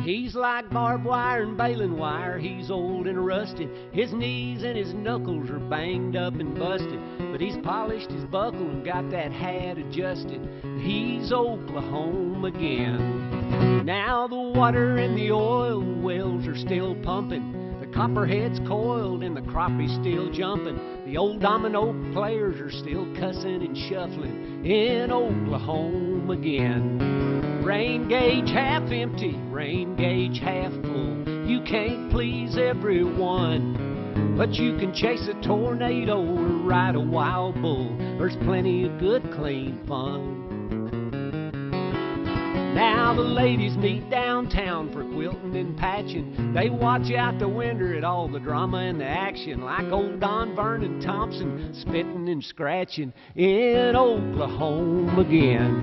He's like barbed wire and baling wire, he's old and rusted. His knees and his knuckles are banged up and busted, but he's polished his buckle and got that hat adjusted. He's Oklahoma again. Now the water and the oil wells are still pumping, the copperhead's coiled and the crappie's still jumping. The old domino players are still cussing and shuffling in Oklahoma again. Rain gauge half empty, rain gauge half full. You can't please everyone, but you can chase a tornado or ride a wild bull. There's plenty of good, clean fun. Now the ladies meet downtown for quilting and patching. They watch out the window at all the drama and the action, like old Don Verlon Thompson spitting and scratching in Oklahoma again.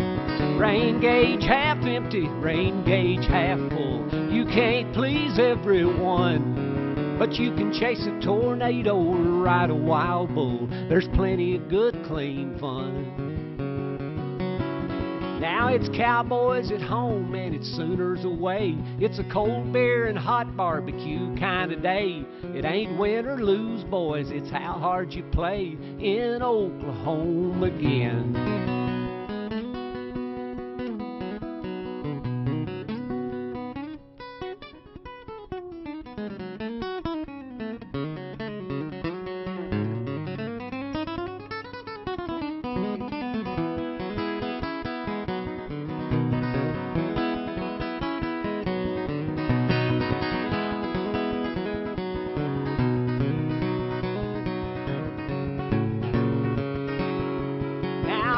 Rain gauge half empty, rain gauge half full. You can't please everyone, but you can chase a tornado or ride a wild bull. There's plenty of good, clean fun. Now it's cowboys at home and it's Sooners away. It's a cold beer and hot barbecue kind of day. It ain't win or lose, boys, it's how hard you play in Oklahoma again.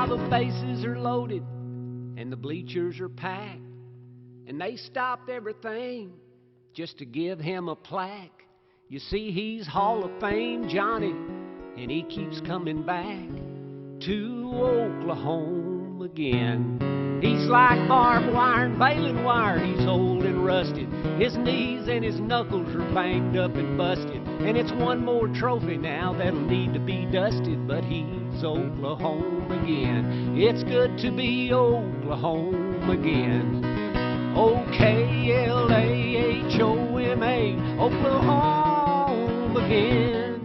The bases are loaded and the bleachers are packed, and they stopped everything just to give him a plaque. You see, he's Hall of Fame Johnny, and he keeps coming back to Oklahoma again. He's like barbed wire and baling wire, he's old and rusted. His knees and his knuckles are banged up and busted, and it's one more trophy now that'll need to be dusted, but he's Oklahoma again. It's good to be Oklahoma again. O-K-L-A-H-O-M-A, Oklahoma again.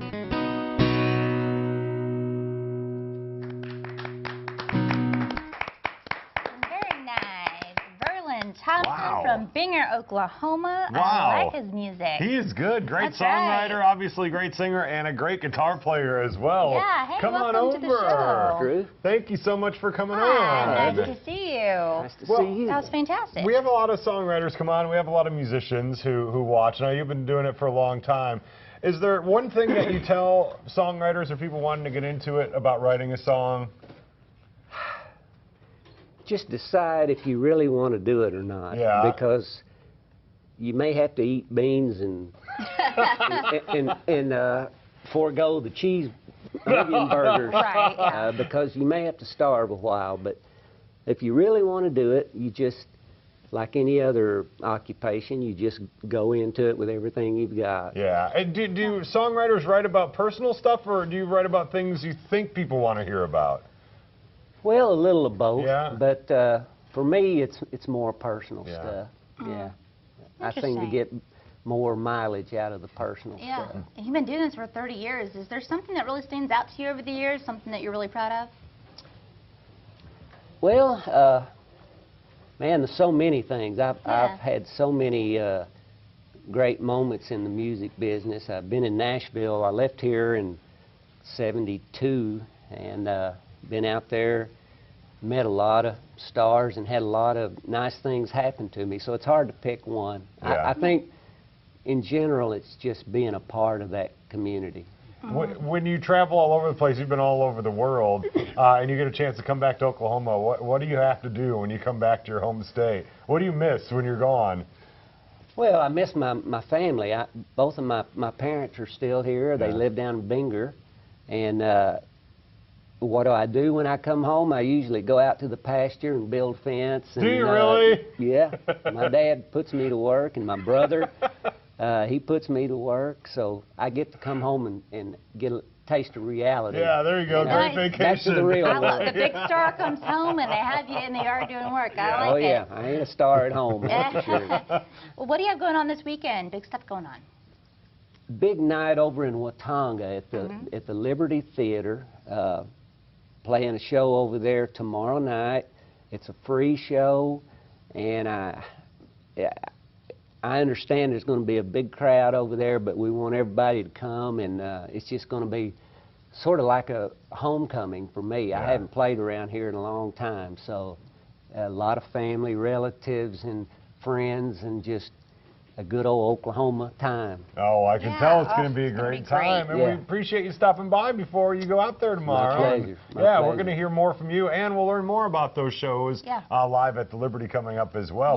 Very nice. Verlon Thompson Wow. from Binger, Oklahoma. Wow. I like his music. He is good. Great That's songwriter, right. obviously great singer, and a great guitar player as well. Yeah, hey, come on welcome to the over. show. Drew, Thank you so much for coming Hi, on. nice to see you. nice to Well, see you. That was fantastic. We have a lot of songwriters come on. We have a lot of musicians who watch. Now, you've been doing it for a long time. Is there one thing that you tell songwriters or people wanting to get into it about writing a song? Just decide if you really want to do it or not. Yeah. Because you may have to eat beans and forego the cheese onion burgers. Right, yeah. Because you may have to starve a while. But if you really want to do it, you just, like any other occupation, you just go into it with everything you've got. Yeah. And do songwriters write about personal stuff, or do you write about things you think people want to hear about? Well, a little of both. Yeah. But for me, it's more personal Yeah. stuff. Yeah. I seem to Interesting. get more mileage out of the personal Yeah. stuff. And you've been doing this for 30 years. Is there something that really stands out to you over the years, something that you're really proud of? Well, man, there's so many things. I've had so many great moments in the music business. I've been in Nashville. I left here in '72 and been out there, met a lot of stars and had a lot of nice things happen to me. So it's hard to pick one. Yeah. I think in general it's just being a part of that community. When you travel all over the place, you've been all over the world, and you get a chance to come back to Oklahoma, what do you have to do when you come back to your home state? What do you miss when you're gone? Well, I miss my family. Both of my parents are still here. They Yeah. live down in Binger. And what do I do when I come home? I usually go out to the pasture and build fence. And, Do you really? Yeah. My dad puts me to work, and my brother, he puts me to work. So I get to come home and get taste of reality. Yeah, there you go. Great vacation. Back to the real I love world. the big star comes home and they have you in the yard doing work. I like Oh, yeah. I ain't a star at home, that's for sure. Well, what do you have going on this weekend? Big stuff going on. Big night over in Watauga at the Liberty Theater. Playing a show over there tomorrow night. It's a free show, and I understand there's going to be a big crowd over there, but we want everybody to come, and it's just going to be sort of like a homecoming for me. I haven't played around here in a long time, so a lot of family, relatives, and friends, and just a good old Oklahoma time. Oh, I can tell it's going to be a great time. And we appreciate you stopping by before you go out there tomorrow. My pleasure. My pleasure. pleasure. We're going to hear more from you, and we'll learn more about those shows live at the Liberty coming up as well.